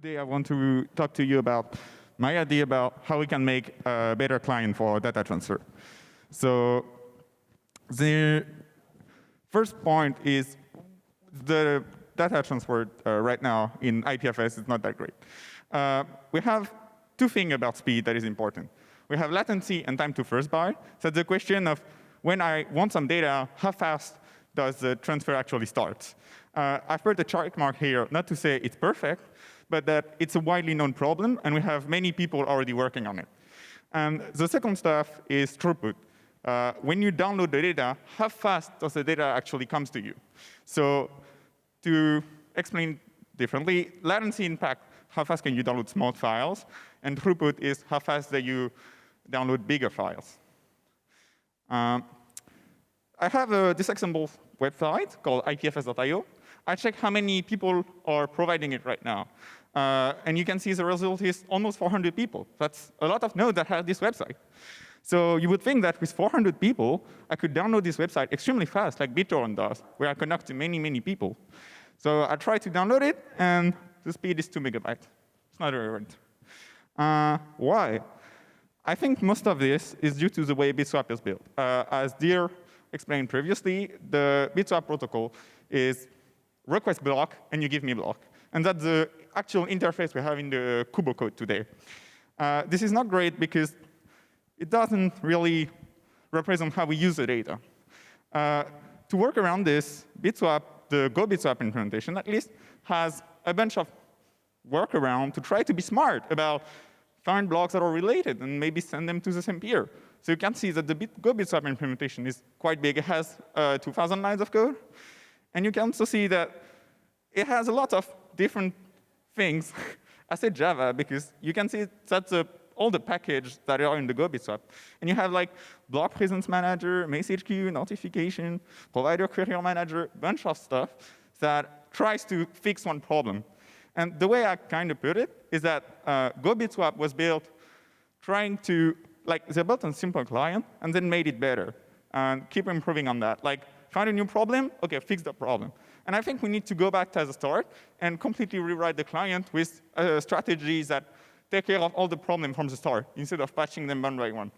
Today I want to talk to you about my idea about how we can make a better client for data transfer. So the first point is the data transfer right now in IPFS is not that great. We have two things about speed that is important. We have latency and time to first byte. So the question of when I want some data, how fast does the transfer actually start? I've put a check mark here, not to say it's perfect, but that it's a widely known problem, and we have many people already working on it. And the second stuff is throughput. When you download the data, how fast does the data actually comes to you? So to explain differently, latency impact, how fast can you download small files, and throughput is how fast that you download bigger files. I have a disexample website called ipfs.io. I check how many people are providing it right now. And you can see the result is almost 400 people. That's a lot of nodes that have this website. So you would think that with 400 people, I could download this website extremely fast, like BitTorrent does, where I connect to many, many people. So I tried to download it, and the speed is 2 megabytes. It's not relevant. Why? I think most of this is due to the way Bitswap is built. As Deer explained previously, the Bitswap protocol is request block, and you give me block. And that's the actual interface we have in the Kubo code today. This is not great because it doesn't really represent how we use the data. To work around this, Bitswap, the Go Bitswap implementation at least, has a bunch of workaround to try to be smart about find blocks that are related and maybe send them to the same peer. So you can see that the Go Bitswap implementation is quite big. It has 2,000 lines of code. And you can also see that it has a lot of different things. I said Java because you can see that's all the packages that are in the Go Bitswap. And you have like block presence manager, message queue, notification, provider query manager, bunch of stuff that tries to fix one problem. And the way I kind of put it is that Go Bitswap was built trying to, like, they built a simple client and then made it better and keep improving on that. Like, find a new problem, OK, fix the problem. And I think we need to go back to the start and completely rewrite the client with strategies that take care of all the problems from the start, instead of patching them one by one.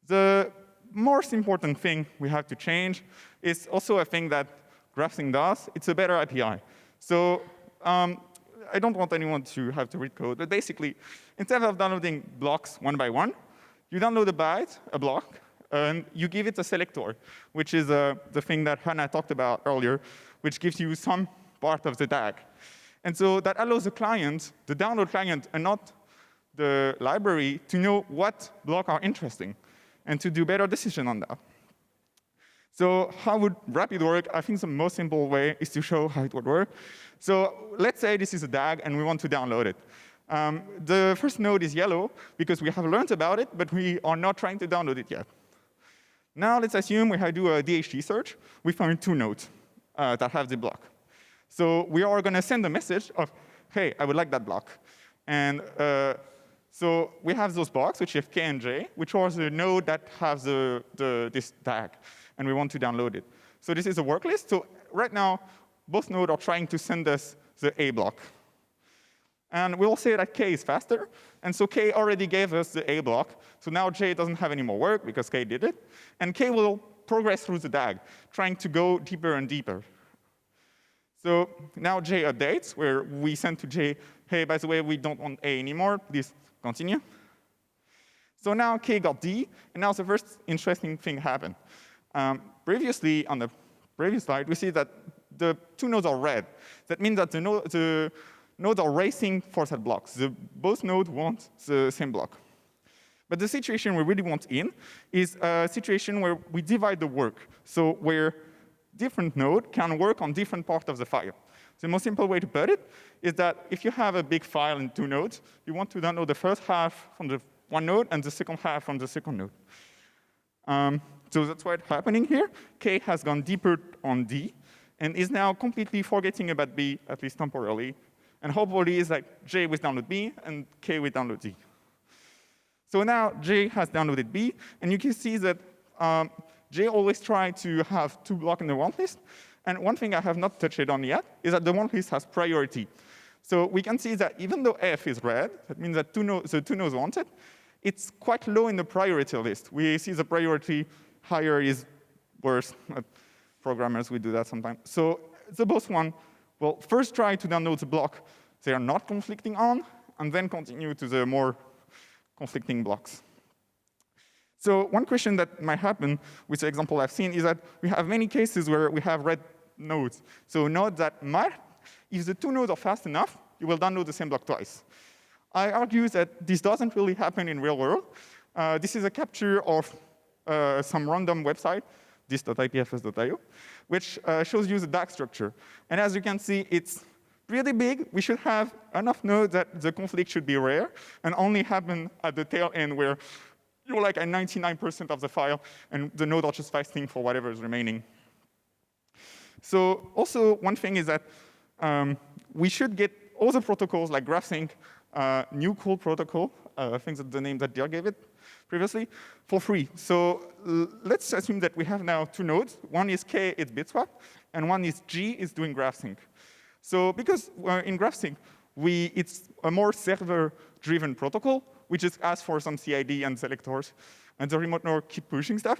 The most important thing we have to change is also a thing that GraphSync does. It's a better API. So I don't want anyone to have to read code, but basically, instead of downloading blocks one by one, you download a block, and you give it a selector, which is the thing that Hannah talked about earlier, which gives you some part of the tag. And so that allows the client, the download client, and not the library, to know what blocks are interesting and to do better decision on that. So how would RAPIDE work? I think the most simple way is to show how it would work. So let's say this is a DAG, and we want to download it. The first node is yellow because we have learned about it, but we are not trying to download it yet. Now let's assume we do a DHT search. We find 2 nodes that have the block. So we are going to send a message of, hey, I would like that block. And so we have those blocks, which have K and J, which are the node that has this tag, and we want to download it. So this is a work list. So right now, both nodes are trying to send us the A block. And we'll say that K is faster. And so K already gave us the A block. So now J doesn't have any more work because K did it. And K will progress through the DAG, trying to go deeper and deeper. So now J updates, where we send to J, hey, by the way, we don't want A anymore. Please continue. So now K got D. And now the first interesting thing happened. Previously, on the previous slide, we see that the 2 nodes are red. That means that the nodes are racing for that block. Both nodes want the same block. But the situation we really want in is a situation where we divide the work, so where different nodes can work on different parts of the file. The most simple way to put it is that if you have a big file in 2 nodes, you want to download the first half from the one node and the second half from the second node. So that's what's happening here. K has gone deeper on D and is now completely forgetting about B, at least temporarily. And hopefully it's like J will download B and K will download D. So now J has downloaded B, and you can see that J always tries to have 2 blocks in the want list. And one thing I have not touched on yet is that the want list has priority. So we can see that even though F is red, that means that the two nodes wanted, it's quite low in the priority list. We see the priority higher is worse. Programmers, we do that sometimes. So the both one will first try to download the block they are not conflicting on, and then continue to the more conflicting blocks. So one question that might happen with the example I've seen is that we have many cases where we have red nodes. So nodes that might, if the two nodes are fast enough, you will download the same block twice. I argue that this doesn't really happen in real world. This is a capture of some random website, this.ipfs.io, which shows you the DAG structure. And as you can see, it's pretty big. We should have enough nodes that the conflict should be rare and only happen at the tail end where you're like at 99% of the file, and the node are just fasting for whatever is remaining. So also, one thing is that we should get all the protocols like GraphSync, new cool protocol, I think that's the name that Dirk gave it previously, for free. So let's assume that we have now two nodes. One is K, it's Bitswap, and one is G, is doing GraphSync. So because in GraphSync, it's a more server-driven protocol, we just ask for some CID and selectors, and the remote node keep pushing stuff.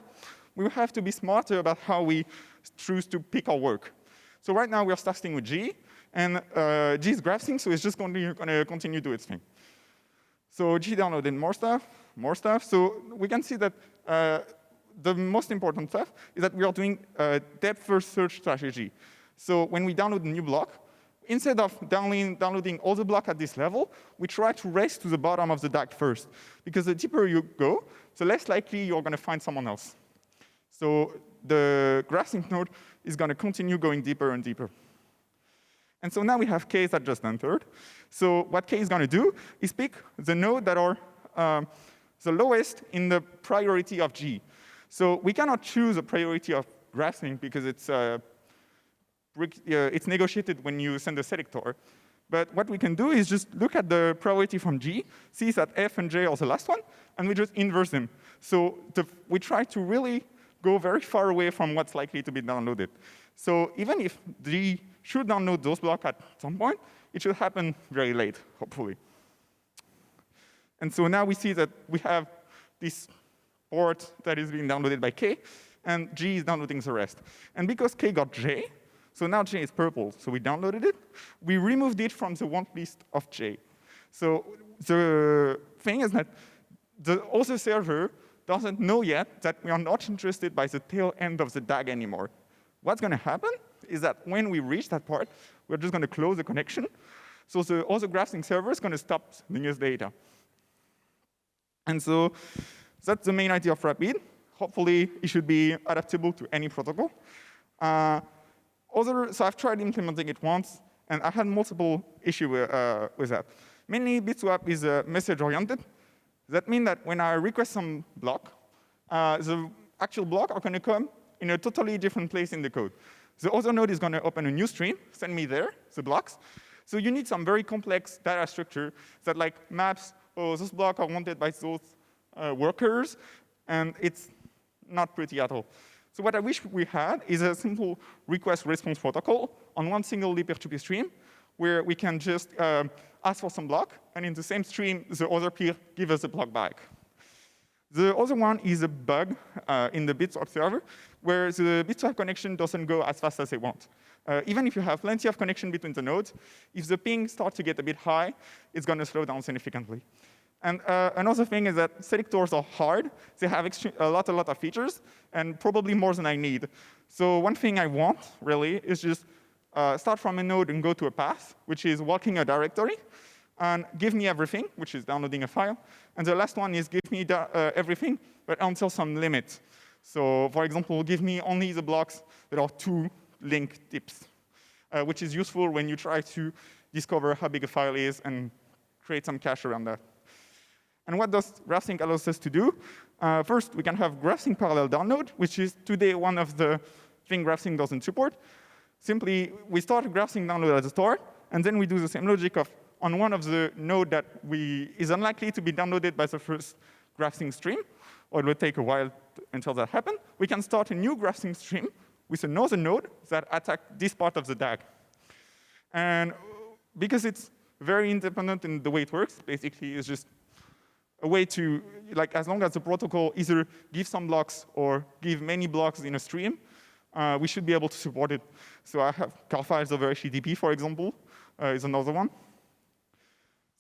We have to be smarter about how we choose to pick our work. So right now, we are starting with G, and G is GraphSync, so it's just going to continue to do its thing. So G downloaded more stuff. So we can see that the most important stuff is that we are doing a depth-first search strategy. So when we download a new block, instead of downloading all the block at this level, we try to race to the bottom of the DAG first. Because the deeper you go, the less likely you're going to find someone else. So the GraphSync node is going to continue going deeper and deeper. And so now we have Ks that just entered. So what K is going to do is pick the node that are the lowest in the priority of G. So we cannot choose a priority of GraphSync because it's negotiated when you send a selector. But what we can do is just look at the priority from G, see that F and J are the last one, and we just inverse them. So we try to really go very far away from what's likely to be downloaded. So even if G should download those blocks at some point, it should happen very late, hopefully. And so now we see that we have this port that is being downloaded by K, and G is downloading the rest. And because K got J, so now J is purple, so we downloaded it. We removed it from the want list of J. So the thing is that the other server doesn't know yet that we are not interested by the tail end of the DAG anymore. What's going to happen is that when we reach that part, we're just going to close the connection. So the other GraphSync server is going to stop sending us data. And so that's the main idea of RAPIDE. Hopefully, it should be adaptable to any protocol. So I've tried implementing it once, and I had multiple issues with that. Mainly, Bitswap is message-oriented. That means that when I request some block, the actual block are going to come in a totally different place in the code. The other node is going to open a new stream, send me there, the blocks. So you need some very complex data structure that like maps, oh, those blocks are wanted by those workers, and it's not pretty at all. So what I wish we had is a simple request-response protocol on one single peer-to-peer stream, where we can just ask for some block, and in the same stream, the other peer gives us the block back. The other one is a bug in the Bitswap server, where the Bitswap connection doesn't go as fast as they want. Even if you have plenty of connection between the nodes, if the ping starts to get a bit high, it's going to slow down significantly. And another thing is that selectors are hard. They have a lot of features, and probably more than I need. So one thing I want, really, is just start from a node and go to a path, which is walking a directory, and give me everything, which is downloading a file. And the last one is give me everything, but until some limit. So for example, give me only the blocks that are 2 link tips, which is useful when you try to discover how big a file is and create some cache around that. And what does GraphSync allows us to do? First, we can have GraphSync parallel download, which is today one of the things GraphSync doesn't support. Simply, we start a GraphSync download at the start, and then we do the same logic of on one of the node that is unlikely to be downloaded by the first GraphSync stream, or it will take a while until that happens. We can start a new GraphSync stream with another node that attacks this part of the DAG. And because it's very independent in the way it works, basically it's just a way to, like, as long as the protocol either gives some blocks or give many blocks in a stream, we should be able to support it. So I have car files over HTTP, for example, is another one.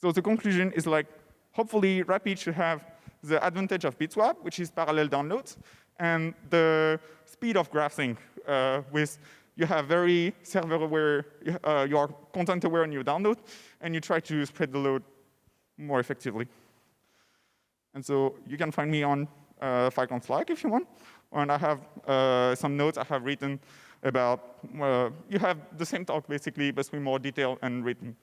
So the conclusion is, like, hopefully Rapide should have the advantage of Bitswap, which is parallel downloads, and the speed of graphing with you have very server-aware, you are content-aware in your download, and you try to spread the load more effectively. And so you can find me on Falcon Slack if you want. And I have some notes I have written about, you have the same talk basically, but with more detail and written.